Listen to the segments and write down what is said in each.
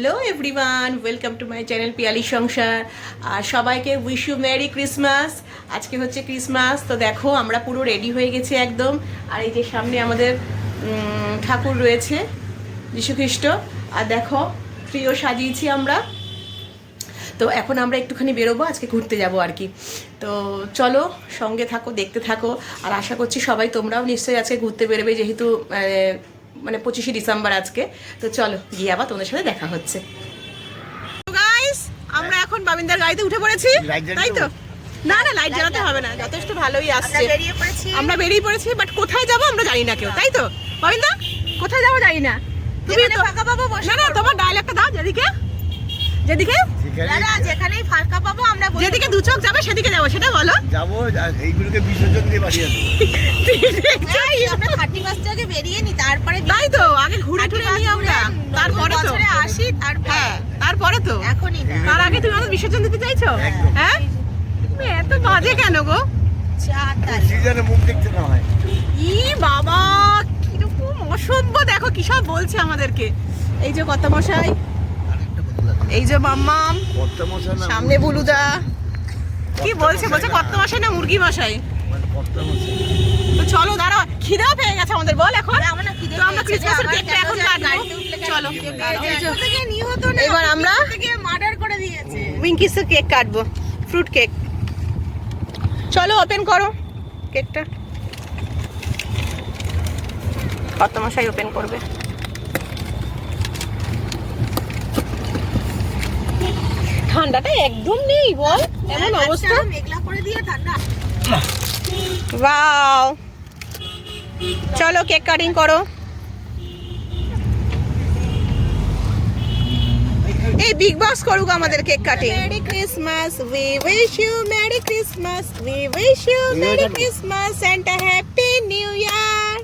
Hello everyone, welcome to my channel Piyali সংসার। আর সবাইকে wish you merry Christmas. আজকে হচ্ছে ক্রিসমাস, তো দেখো আমরা পুরো রেডি হয়ে গেছি একদম। আর এই যে সামনে আমাদের ঠাকুর রয়েছে, যীশুখ্রিস্ট। আর দেখো ট্রিও সাজিয়েছি আমরা। তো এখন আমরা একটুখানি বেরোবো, আজকে ঘুরতে যাব আর কি। তো চলো সঙ্গে থাকো, দেখতে থাকো। আর আশা করছি সবাই তোমরাও নিশ্চয়ই আজকে ঘুরতে বেরোবে, যেহেতু মানে 25শে ডিসেম্বর আজকে। তো চলো গিয়ে আবার তোমাদের সাথে দেখা হচ্ছে। গাইস আমরা এখন বাবিন্দার গাড়িতে উঠে পড়েছি, তাই তো? না না, লাইট জ্বালাতে হবে না, যথেষ্ট ভালোই আসছে। আমরা বেরিয়ে পড়েছি, বাট কোথায় যাবো আমরা জানি না কেউ, তাই তো বাবিন্দা? কোথায় যাবো জানি না। তুমি ফাঁকা পাবো, না না তোমার ডায়লগটা দাও। যেদিকে যেদিকে যেখানেই ফাঁকা পাবো আমরা, যেদিকে দু চোখ যাবে সেদিকে যাবো, সেটা বলো। যাবো এইগুলোকে বিসর্জন দিয়ে বাড়ি আসবো। আমরা 31 আগে বেরিয়ে নি, তারপরে তাই তো আগে ঘুরে টুরে নিই আমরা, তারপরে তো আসি। হ্যাঁ তারপরে তো, এখনই না। তার আগে তুমি আমাদের বিসর্জন দিতে চাইছো? হ্যাঁ তুমি এত বাজে কেন গো? সিজনে মুখ দেখতে না হয়। ই বাবা কিরকম অসভ্য, দেখো কি সব বলছে আমাদেরকে। এই যে কর্তা মশাই, এই যে মাম্মাম, কর্তা মশাই না, সামনে বুলুদা। কি বলছে? বলছে কর্তা মশাই না মুরগি মশাই? মানে কর্তা মশাই। তো চলো দাঁড়াও, খিদেও পেয়ে গেছে আমাদের, বল এখন। তো আমরা ক্রিসমাসের কেকটা এখন কাটবো, চলো। এবার আমরা মার্ডার করে দিয়েছে। উইঙ্কিসের কেক কাটবো, ফ্রুট কেক। চলো ওপেন করো কেকটা, কর্তা মশাই ওপেন করবে। ঠান্ডাটা একদম নেই বল, এমন অবস্থা। মেঘলা করে দিয়ে ঠান্ডা। ওয়াও, চলো কেক কাটিং করো। এই বিগ বস করুক আমাদের cake cutting. Merry Christmas, we wish you merry Christmas, we wish you merry Christmas and a happy new year.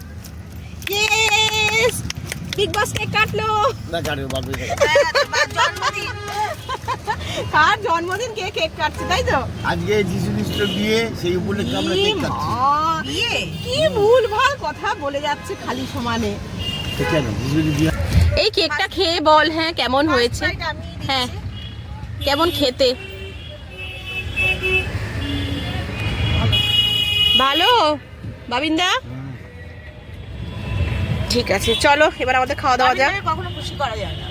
Yes, big boss cake কাটলো। না কাটবে বাদ দিয়ে। জন্মদিন, কার জন্মদিন কে কেক কাটছে, তাই তো? আজকে যিশু খ্রিস্ট বিয়ে, সেই উপলক্ষে আমরা কেক কাটছি। বিয়ে কি ভুলভাল কথা বলে যাচ্ছে খালি সমানে। কেন যিশুর বিয়ে? এই কেকটা খেয়ে বল, হ্যাঁ কেমন হয়েছে? হ্যাঁ কেমন খেতে? ভালো বাবিন্দা? ঠিক আছে চলো এবার আমাদের খাওয়া দাওয়া যাক। কখনো খুশি করা যায় না।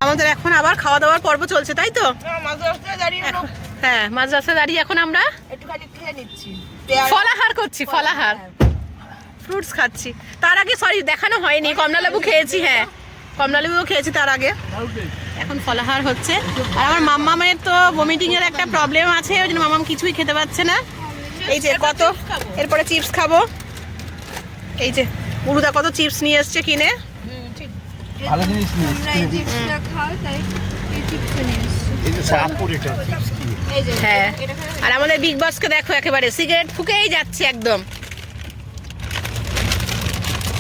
আমাদের এখন আবার খাওয়া দাওয়ার পর্ব চলছে, তাই তো? মাঝে রাস্তায় দাঁড়িয়ে হ্যাঁ মাঝ রাস্তায় দাঁড়িয়ে এখন আমরা একটুখানি খেয়ে নিচ্ছি, ফলাহার করছি, ফলাহার ফ্রুটস খাচ্ছি। তার আগে সরি দেখানো হয়নি, কমলালেবু খেয়েছি। হ্যাঁ কমলালেবুও খেয়েছি তার আগে। এখন ফলাহার হচ্ছে। আর আমার মাম্মামের তো ভমিটিং এর একটা প্রবলেম আছে, ওই জন্য মাম্মাম কিছুই খেতে পাচ্ছে না। এই যে কত, এরপরে চিপস খাবো। এই যে বুড়ুদা কত চিপস নিয়ে এসছে কিনে। ভালো জিনিস নিয়ে এই যে সাপুর এটা হ্যাঁ আর আমাদের বিগ বসকে দেখো একেবারে সিগারেট ফুকেই যাচ্ছে একদম।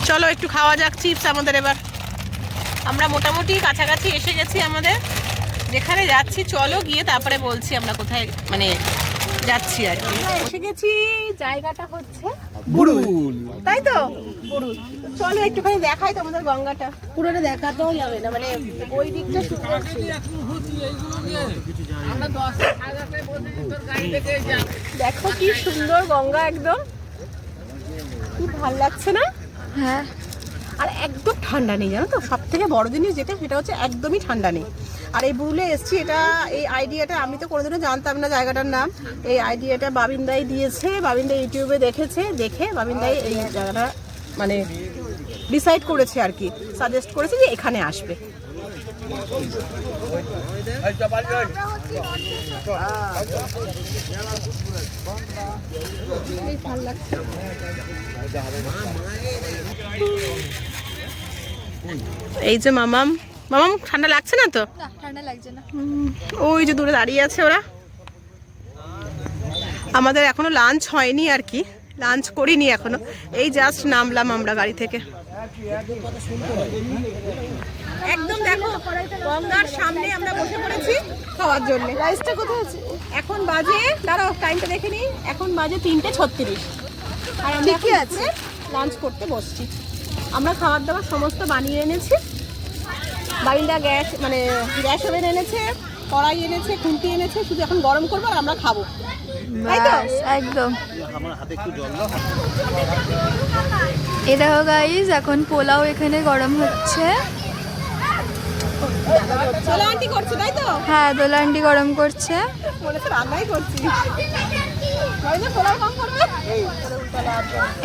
চলো একটু খাওয়া যাক চিপস আমাদের এবার। আমরা মোটামুটি কাছাকাছি এসে গেছি আমাদের যেখানে যাচ্ছি। চলো গিয়ে তারপরে বলছি আমরা কোথায় মানে যাচ্ছি আর কি। এসে গেছি, জায়গাটা হচ্ছে বুড়ুল, তাই তো? বুড়ুল। চলো একটুখানি দেখাই তোমাদের গঙ্গাটা। পুরোটা দেখাতেও যাবে না, মানে ওই দিকটা সুন্দর ছিল। দেখো কি সুন্দর গঙ্গা, একদম কি ভাল লাগছে না? হ্যাঁ আর একদম ঠান্ডা নেই, জানো তো? সব থেকে বড় জিনিস যেটা, সেটা হচ্ছে একদমই ঠান্ডা নেই। আর এই বুড়ুলে এসছি, এটা এই আইডিয়াটা আমি তো কোনোদিনও জানতাম না জায়গাটার নাম। এই আইডিয়াটা বাবিন্দাই দিয়েছে, বাবিন্দা ইউটিউবে দেখেছে, দেখে বাবিন্দাই এই জায়গাটা মানে ডিসাইড করেছে আর কি, সাজেস্ট করেছে যে এখানে আসবে। এই যে মামাম, মামাম ঠান্ডা লাগছে না তো? ঠান্ডা লাগছে না। ওই যে দূরে দাঁড়িয়ে আছে ওরা। আমাদের এখনো লাঞ্চ হয়নি আর কি, লাঞ্চ করিনি এখনো। এই জাস্ট নামলাম আমরা গাড়ি থেকে। একদম দেখো গঙ্গার সামনে আমরা বসে পড়েছি খাওয়ার জন্য। রাইসটা কোথায় আছে? এখন বাজে, দাঁড়াও টাইমটা দেখে নিই, এখন বাজে 3:36। আর আমরা ঠিকই আছে, লাঞ্চ করতে বসছি। আমরা খাবার দাবার সমস্ত বানিয়ে এনেছি। বাড়িটা গ্যাস মানে গ্যাস ওভেন এনেছে, কড়াই এনেছে, খুন্তি এনেছে, শুধু এখন গরম করবো আর আমরা খাবো, তাই তো? ব্যাস, একদম। আমার হাতে একটু জল দাও। এই দেখো গাইস, এখন পোলাও এখানে গরম হচ্ছে। চলো আন্টি করছে, তাই তো? হ্যাঁ, দোলা আন্টি গরম করছে। মনে হচ্ছে রান্নাই করছি। বাড়িতে পোলাও কম করবে?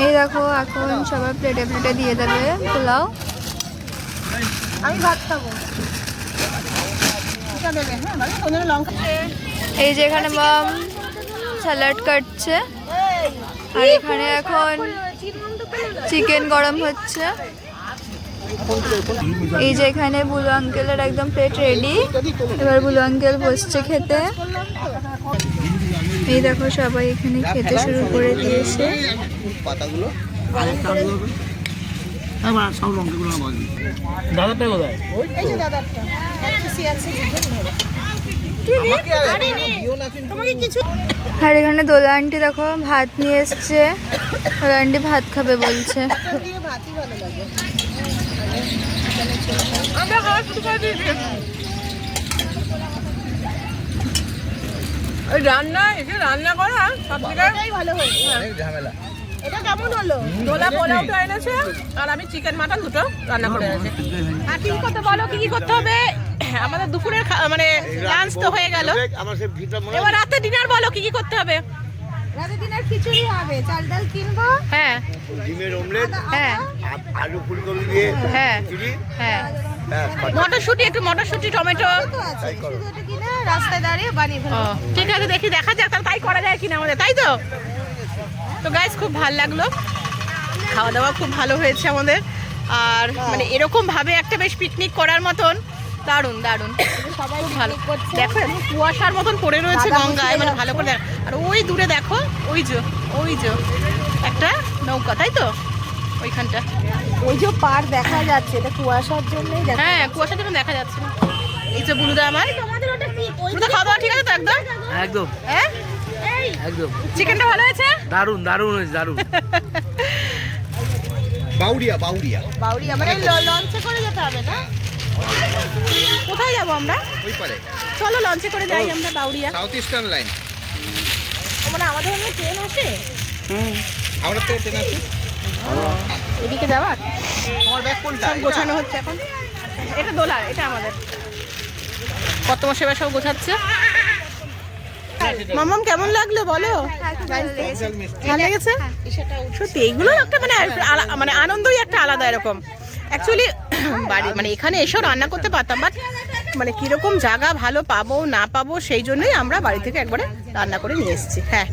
এই দেখো, এখন সবাই প্লেটে প্লেটে দিয়ে দেবে পোলাও। আমি ভাত খাবো। এটা দেবে, হ্যাঁ, মানে কোনো লঙ্কা। এই যে এখানে মাম স্যালাড কাটছে, আর এখানে এখন চিকেন গরম হচ্ছে। এই যে এখানে বুলু আঙ্কেলের একদম প্লেট রেডি, এবার বুলু আঙ্কেল বসছে খেতে। এই দেখো সবাই এখানে খেতে শুরু করে দিয়েছে। পাতাগুলো হ্যাঁ, সব লঙ্কাগুলো দাদাটা কোথায়? এই যে দাদারটা এক পিসি আছে। তোমাকে কিছু আর এখানে দোলা আন্টি দেখো ভাত নিয়ে এসছে, দোলা আন্টি ভাত খাবে বলছে। দিয়ে ভাতই ভালো লাগে। আমরা খাওয়া শুরু করে দিয়েছি। ওই রান্না এসে রান্না করা সব থেকে ভালো হয়েছে। অনেক ঝামেলা। এটা কেমন হলো? দোলা পোলাওটা এনেছে আর আমি চিকেন মাটন দুটো রান্না করে এনেছি। আর কি করতে বলো, কি কি করতে হবে? আমাদের দুপুরের মানে লাঞ্চ তো হয়ে গেল, আমার সে ভিতর মনে এবার রাতে ডিনার বলো কি কি করতে হবে? রাতে দিনের খিচুড়ি হবে, চাল ডাল কিনবো। হ্যাঁ ডিমের অমলেট, হ্যাঁ আলু ফুলকপি দিয়ে হ্যাঁ খিচুড়ি, হ্যাঁ, হ্যাঁ, মটরশুঁটি, একটু মটরশুঁটি, টমেটো। তো আছে, শুধু এটা কিনে রাস্তায় দাঁড়িয়ে বানিয়ে ও, ফেলবো। ঠিক আছে, দেখি দেখা যাক তাহলে তাই করা যায় কিনা আমাদের, তাই তো? তো গাইস খুব ভালো লাগলো, খাওয়া দাওয়া খুব ভালো হয়েছে আমাদের। আর মানে এরকম ভাবে একটা বেশ পিকনিক করার মতন দারুণ দারুণ, সবাই খুব ভালো। picnic করছে। দেখো একদম কুয়াশার মতন পড়ে রয়েছে গঙ্গায়, মানে ভালো করে আর ওই দূরে দেখো, ওই যে একটা নৌকা, তাই তো? ওইখানটা, ওই যে পার দেখা যাচ্ছে, এটা কুয়াশার জন্যই দেখা হ্যাঁ কুয়াশার জন্য দেখা যাচ্ছে না। এই যে বুলুদা আমার, তোমাদের ওটা কি বুলুদা খাওয়া দাওয়া ঠিক আছে তো একদম? একদম হ্যাঁ, একদম চিকেনটা ভালো হয়েছে? দারুণ দারুণ হয়েছে, দারুণ। বাউরিয়া বাউরি আমার লঞ্চে করে যেতে হবে না? কোথায় যাবো আমরা? ওই পারে চলো লঞ্চে করে যাই আমরা বাউরিয়া। South eastern line. মানে আমাদের ওখানে ট্রেন আসে আমরা তো ট্রেন আছে। এদিকে যাওয়ার, তোমার ব্যাগ কোনটা? সব গোছানো হচ্ছে এখন। এটা দোলার, এটা আমাদের কত মাসে এবার সব গোছাচ্ছে। মামাম কেমন লাগলো বলো? ভালো লেগেছে সত্যি, এইগুলো একটা মানে মানে আনন্দই একটা আলাদা এরকম। অ্যাকচুয়ালি বাড়ি মানে এখানে এসেও রান্না করতে পারতাম, বাট মানে কিরকম জায়গা ভালো পাবো না পাবো সেই জন্যই আমরা বাড়ি থেকে একবারে রান্না করে নিয়ে এসেছি। হ্যাঁ,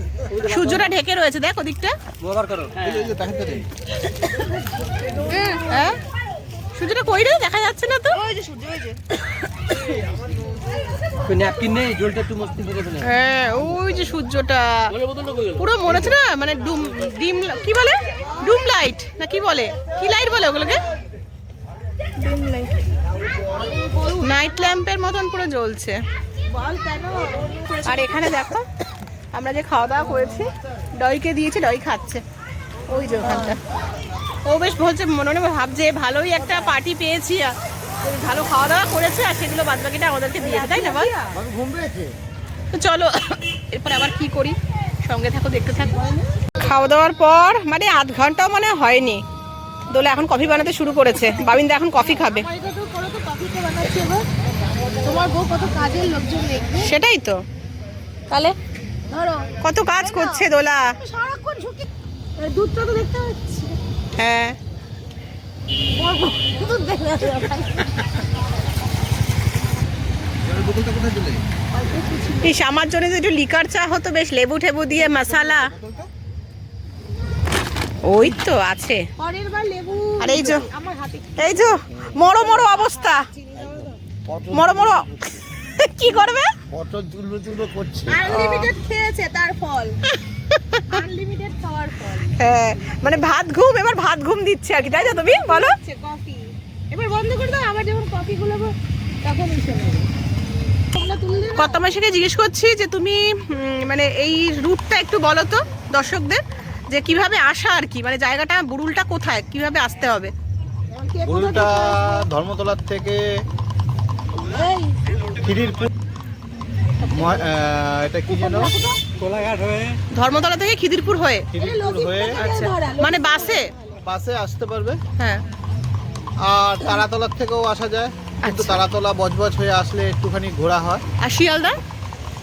সূর্যটা ঢেকে রয়েছে দেখ ওদিকটা। হ্যাঁ, সূর্যটা কই রে, দেখা যাচ্ছে না তো। ন্যাপকিন নেই, জলটা একটু মস্তি করে ফেলে। হ্যাঁ, ওই যে সূর্যটা পুরো মনে হচ্ছে না মানে ডিম কি বলে, ডুম লাইট না কি বলে, কি লাইট বলে ওগুলোকে? নাইট ল্যাম্পের মতন পুরো জ্বলছে। আর এখানে দেখো আমরা যে খাওয়া দাওয়া করেছি, দইকে দিয়েছি, দই খাচ্ছে ওই যে ওখানটা। ও বেশ বলছে, মনে মনে ভাবছে ভালোই একটা পার্টি পেয়েছি, আর ভালো খাওয়া দাওয়া করেছে, আর সেগুলো বাদ বাকিটা আমাদেরকে দিয়েছে, তাই না বল? তো চলো এরপর আবার কি করি, সঙ্গে থাকো, দেখতে থাকো। খাওয়া দাওয়ার পর মানে আধ ঘন্টাও মানে হয়নি, দোলা এখন কফি বানাতে শুরু করেছে। বাবিন্দা এখন কফি খাবে। তোমার বউ কত কাজের লোকজন দেখবে। সেটাই তো, তাহলে ধরো কত কাজ করছে দোলা। সারাক্ষণ ঝুঁকি, দুধটা তো দেখতে পাচ্ছি। হ্যাঁ, দুধ দেখবে বোতলটা কোথায় চলে? ইস, আমার জন্য যদি একটু লিকার চা হতো, বেশ লেবু টেবু দিয়ে মশালা। ওই তো আছে। পরের বার লেবু আর এই যে আমার হাতে এই যে মরো মরো অবস্থা, মরো মরো কি করবে? কত তুলো করছে। আনলিমিটেড খেয়েছে, তার ফল আনলিমিটেড খাওয়ার ফল। হ্যাঁ, মানে ভাত ঘুম, এবার ভাত ঘুম দিচ্ছে আর কি, তাই না? তুমি বলো। কফি এবার বন্ধ করে দাও, আবার যখন কফি গুলো তখন এসে নেবে। তোমরা তুললে না? কত মাসিকে জিজ্ঞেস করছি যে তুমি মানে এই রুটটা একটু বলো তো দর্শকদের, যে কিভাবে আসা আর কি, মানে জায়গাটা বুরুলটা কোথায়, কিভাবে আসতে হবে? কে কোথা বুলুটা থেকে আসবে? ধর্মতলার থেকে খিদিরপুর এটা কি যেন কোলাঘাট হয়ে ধর্মতলা থেকে খিদিরপুর হয়ে। খিদিরপুর হয়ে আচ্ছা, মানে বাসে? বাসে আসতে পারবে। হ্যাঁ। আর তারাতলার থেকেও আসা যায়, কিন্তু আচ্ছা। তারাতলা বজবজ হয়ে আসলে একটুখানি ঘোরা হয়। আর শিয়ালদা?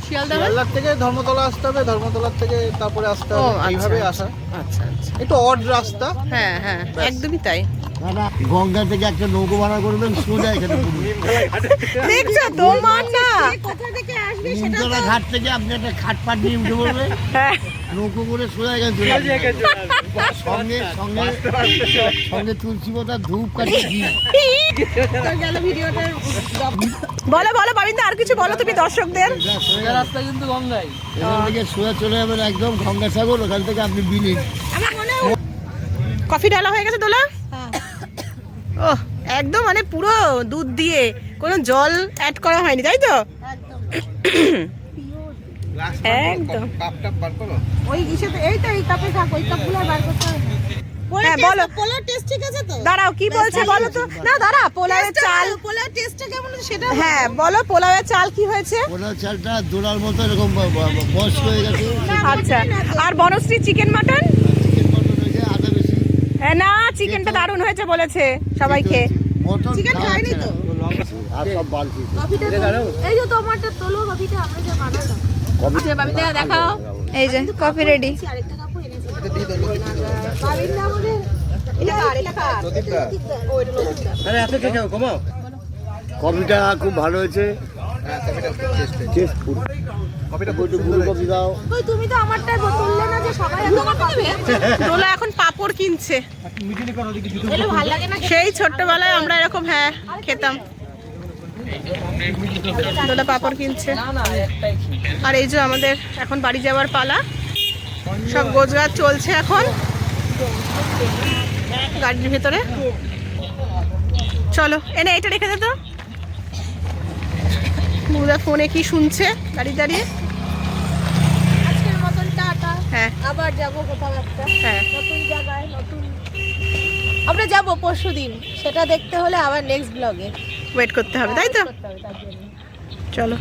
শিয়ালদা হয়? শিয়ালদার থেকে ধর্মতলা আসতে হবে, ধর্মতলার থেকে তারপরে আসতে হবে, আচ্ছা, এইভাবে আসা। আচ্ছা আচ্ছা। একটু অড রাস্তা। হ্যাঁ হ্যাঁ, একদমই তাই। গঙ্গা থেকে একটা নৌকো ভাড়া করবেন, সোজা এখানে দেখছো তোমার না? কোথা থেকে আসবে নিমতলা ঘাট থেকে আপনি একটা খাট পাট নিয়ে উঠে পড়বেন, হ্যাঁ। নৌকো করে সোজা এখানে চলে আসবেন। সঙ্গে সঙ্গে সঙ্গে তুলসী পাতা, ধূপ কাঠি ঘি। গেল ভিডিওটার বলো বলো বাবিন্দা, আর কিছু বলো তুমি দর্শকদের। সোজা রাস্তা কিন্তু গঙ্গাই। এখান থেকে সোজা চলে যাবেন একদম গঙ্গাসাগর, ওখান থেকে আপনি বিলিন। আমার মনে কফি ডালা হয়ে গেছে দোলা? ও একদম মানে পুরো দুধ দিয়ে, কোনো জল অ্যাড করা হয়নি, তাই তো? একদম। ওই ইসেতে এই তো এই কাপে থাক, ওই কাপগুলো বার করতে হবে। হ্যাঁ, বলো। পোলার টেস্ট ঠিক আছে তো? দাঁড়াও, কি বলছে বলো তো। না দাঁড়া, পোলাওয়ের চাল। পোলার টেস্টটা কেমন আছে সেটা হ্যাঁ বলো, পোলাওয়ের চাল কি হয়েছে? ওনার চালটা দোলার মতো এরকম বয়স্ক হয়ে গেছে। আচ্ছা, আর Banashree chicken mutton? Chicken mutton হয়েছে আদা বেশি। হ্যাঁ না, চিকেনটা দারুণ হয়েছে বলেছে সবাইকে। মটন চিকেন খাওয়া খায়নি ছাড়া। তো? আর সব বালতি। কফিটা এই যে তোমারটা তোলো, কফিটা আমরা যে বানালাম। আচ্ছা বাবিদা দেখাও। এই যে কফি রেডি। আরেকটা কাপও এনেছি। বাবিদা আমাদের এটা কার? ও এটা লতিকা। আরে এত কে খাও, কমাও। কফিটা খুব ভালো হয়েছে। Test food. কফিটা একটু গুঁড়ো কফি দাও। ওই তুমি তো আমারটাই তুললে না যে সবাই এত কফি নেবে। দোলা এখন পাপড় কিনছে। এলে ভালো লাগে না? সেই ছোট্টবেলায় আমরা এরকম হ্যাঁ খেতাম। দোলা পাপড় কিনছে। আর এই যে আমাদের এখন বাড়ি যাওয়ার পালা, সব গোছগাছ চলছে এখন গাড়ির ভেতরে। চলো এনে এটা রেখে দে তো। বুড়া ফোনে কি শুনছে গাড়ি দাঁড়িয়ে। আজকের মতন টাটা। হ্যাঁ আবার যাব কোথাও একটা হ্যাঁ, নতুন জায়গায়, নতুন আমরা যাব পরশুদিন, সেটা দেখতে হলে আবার নেক্সট ব্লগে ওয়েট করতে হবে, তাই তো? চলো।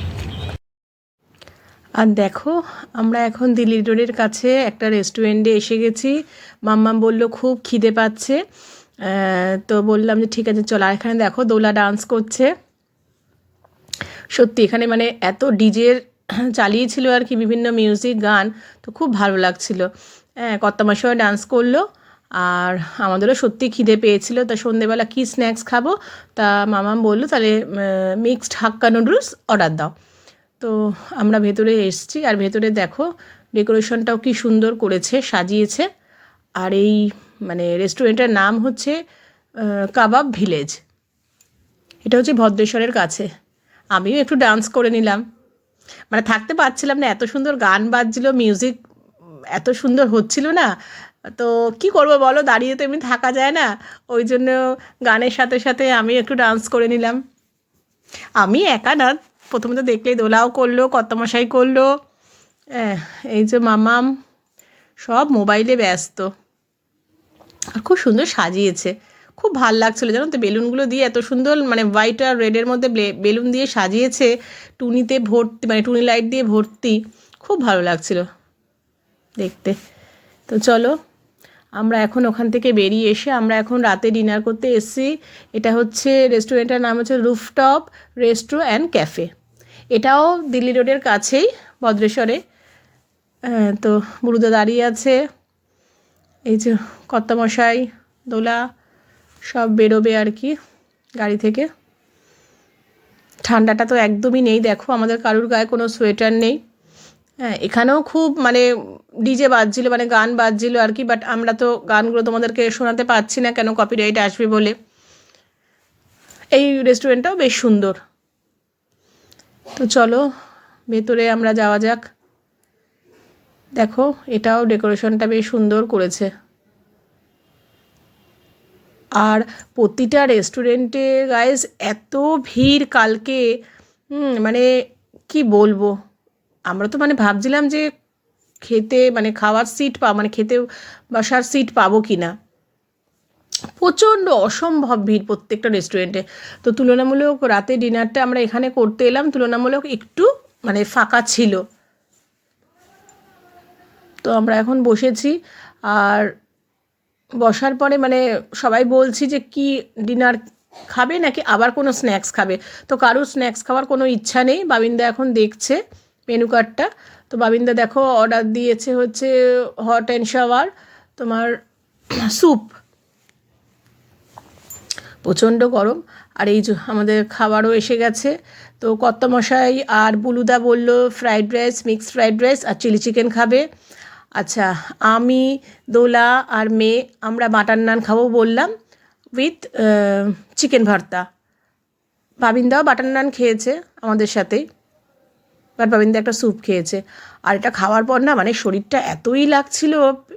আর দেখো, আমরা এখন দিল্লি রোডের কাছে একটা রেস্টুরেন্টে এসে গেছি। মাম্মাম বলল খুব খিদে পাচ্ছে, তো বললাম যে ঠিক আছে চল। আর এখানে দেখো দোলা ডান্স করছে। সত্যি এখানে মানে এত ডিজের চালিয়েছিল আর কি, বিভিন্ন মিউজিক গান, তো খুব ভালো লাগছিল। হ্যাঁ, কর্তামশাইও ডান্স করলো। আর আমাদেরও সত্যি খিদে পেয়েছিল। তা সন্ধেবেলা কী স্ন্যাক্স খাবো, তা মামাম বললো তাহলে মিক্সড হাক্কা নুডলস অর্ডার দাও। তো আমরা ভেতরে এসেছি, আর ভেতরে দেখো ডেকোরেশনটাও কি সুন্দর করেছে, সাজিয়েছে। আর এই মানে রেস্টুরেন্টের নাম হচ্ছে কাবাব ভিলেজ। এটা হচ্ছে ভদ্রেশ্বরের কাছে। আমিও একটু ডান্স করে নিলাম, মানে থাকতে পারছিলাম না, এত সুন্দর গান বাজছিল, মিউজিক এত সুন্দর হচ্ছিল না। তো কি করব বলো, দাঁড়িয়ে তো এমনি থাকা যায় না, ওই জন্য গানের সাথে সাথে আমি একটু ডান্স করে নিলাম। আমি একা না, প্রথমে তো দেখলেই দোলাও করলো, কর্তামশাই করলো, এই যে মামাম সব মোবাইলে ব্যস্ত। আর খুব সুন্দর সাজিয়েছে, খুব ভাল লাগছিলো জানো তো, বেলুনগুলো দিয়ে এত সুন্দর, মানে হোয়াইট আর রেডের মধ্যে বেলুন দিয়ে সাজিয়েছে, টুনিতে ভর্তি, মানে টুনি লাইট দিয়ে ভর্তি, খুব ভালো লাগছিলো দেখতে। তো চলো আমরা এখন ওখান থেকে বেরিয়ে এসে আমরা এখন রাতে ডিনার করতে এসেছি। এটা হচ্ছে রেস্টুরেন্টের নাম হচ্ছে রুফটপ রেস্ট্রো অ্যান্ড ক্যাফে। এটাও দিল্লি রোডের কাছেই, ভদ্রেশ্বরে। তো বুড়ুদা দাঁড়িয়ে আছে, এই যে কর্তামশাই, দোলা সব বেরোবে আর কি গাড়ি থেকে। ঠান্ডাটা তো একদমই নেই, দেখো আমাদের কারুর গায়ে কোনো সোয়েটার নেই। হ্যাঁ, এখানেও খুব মানে ডিজে বাজছিল, মানে গান বাজছিল আর কি, বাট আমরা তো গানগুলো তোমাদেরকে শোনাতে পারছি না, কেন কপিরাইট আসবে বলে। এই রেস্টুরেন্টটাও বেশ সুন্দর। তো চলো ভেতরে আমরা যাওয়া যাক। দেখো এটাও ডেকোরেশনটা বেশ সুন্দর করেছে। আর প্রতিটা রেস্টুরেন্টে গাইস এত ভিড় কালকে, মানে কি বলবো, আমরা তো মানে ভাবছিলাম যে খেতে মানে খাওয়ার সিট মানে খেতে বসার সিট পাবো কি না। প্রচণ্ড অসম্ভব ভিড় প্রত্যেকটা রেস্টুরেন্টে। তো তুলনামূলক রাতে ডিনারটা আমরা এখানে করতে এলাম, তুলনামূলক একটু মানে ফাঁকা ছিল। তো আমরা এখন বসেছি, আর বসার পরে মানে সবাই বলছি যে কি ডিনার খাবে নাকি আবার কোনো স্ন্যাক্স খাবে। তো কারোর স্ন্যাক্স খাওয়ার কোনো ইচ্ছা নেই। বাবিন্দা এখন দেখছে মেনু কার্ডটা। তো বাবিন্দা দেখো অর্ডার দিয়েছে হচ্ছে হট অ্যান্ড শাওয়ার, তোমার স্যুপ। প্রচণ্ড গরম। আর এই যে আমাদের খাবারও এসে গেছে। তো কর্তামশাই আর বুলুদা বলল fried rice, mixed fried rice আর চিলি চিকেন খাবে। আচ্ছা, আমি, দোলা আর মেয়ে আমরা বাটার নান খাবো বললাম উইথ চিকেন ভর্তা। বাবিন্দাও বাটার নান খেয়েছে আমাদের সাথেই, বাট বাবিন্দা একটা স্যুপ খেয়েছে। আর এটা খাওয়ার পর না মানে শরীরটা এতই লাগছিল,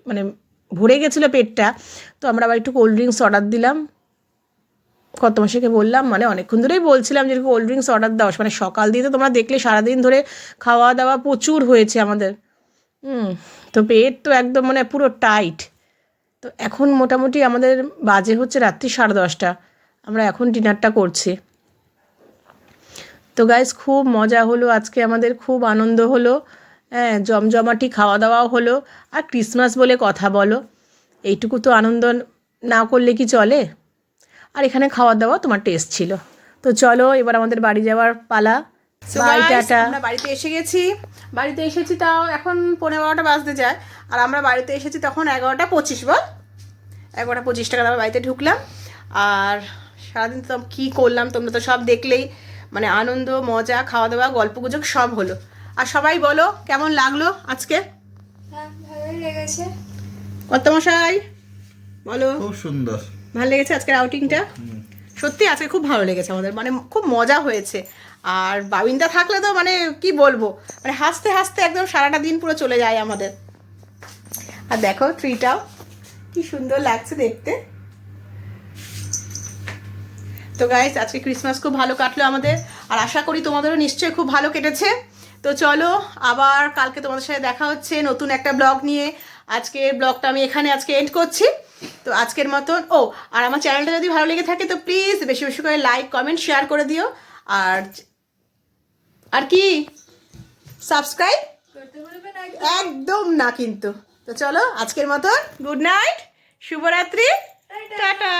মানে ভরে গেছিলো পেটটা। তো আমরা আবার একটু কোল্ড ড্রিঙ্কস অর্ডার দিলাম। কর্তামশাইকে বললাম, মানে অনেকক্ষণ ধরেই বলছিলাম যে কোল্ড ড্রিঙ্কস অর্ডার দাও, মানে সকাল দিয়ে তো তোমরা দেখলে সারাদিন ধরে খাওয়া দাওয়া প্রচুর হয়েছে আমাদের। তো পেট তো একদম মানে পুরো টাইট। তো এখন মোটামুটি আমাদের বাজে হচ্ছে রাত্রি 10:30। আমরা এখন ডিনারটা করছি। তো গাইস খুব মজা হলো আজকে, আমাদের খুব আনন্দ হলো। হ্যাঁ, জমজমাটি খাওয়া দাওয়াও হলো। আর ক্রিসমাস বলে কথা বলো, এইটুকু তো আনন্দ না করলে কি চলে। আর এখানে খাওয়া দাওয়া তোমার টেস্ট ছিল। তো চলো এবার আমাদের বাড়ি যাওয়ার পালা। Bye, tata. আমরা বাড়িতে এসে গেছি। বাড়িতে এসেছি তাও এখন 11:15 বাজতে যায়। আর আমরা বাড়িতে এসেছি তখন 11:25, বল 11:25 টাকা আমরা বাড়িতে ঢুকলাম। আর সারাদিন তো কী করলাম তোমরা তো সব দেখলেই, মানে আনন্দ মজা খাওয়া দাওয়া গল্প গুজব সব হলো। আর সবাই বলো কেমন লাগলো আজকে? ভালোই লেগেছে। কর্তামশাই বলো। খুব সুন্দর, ভালো লেগেছে আজকের আউটিংটা? সত্যি আজকে খুব ভালো লেগেছে আমাদের, মানে খুব মজা হয়েছে। আর বাবিনদা থাকলে তো মানে কি বলবো, মানে হাসতে হাসতে একদম সারাটা দিন পুরো চলে যায় আমাদের। আর দেখো ট্রিটাও কি সুন্দর লাগছে দেখতে। তো গাইস আজকে ক্রিসমাস খুব ভালো কাটলো আমাদের, আর আশা করি তোমাদেরও নিশ্চয়ই খুব ভালো কেটেছে। তো চলো আবার কালকে তোমাদের সাথে দেখা হচ্ছে নতুন একটা ব্লগ নিয়ে। আজকের ব্লগটা আমি এখানে আজকে এন্ড করছি। তো আজকের মতন আর আমার চ্যানেলটা যদি ভালো লেগে থাকে তো প্লিজ বেশি বেশি করে লাইক কমেন্ট শেয়ার করে দিও। আর কি সাবস্ক্রাইব একদম না কিন্তু। তো চলো আজকের মতন গুড নাইট, শুভরাত্রি, টাটা।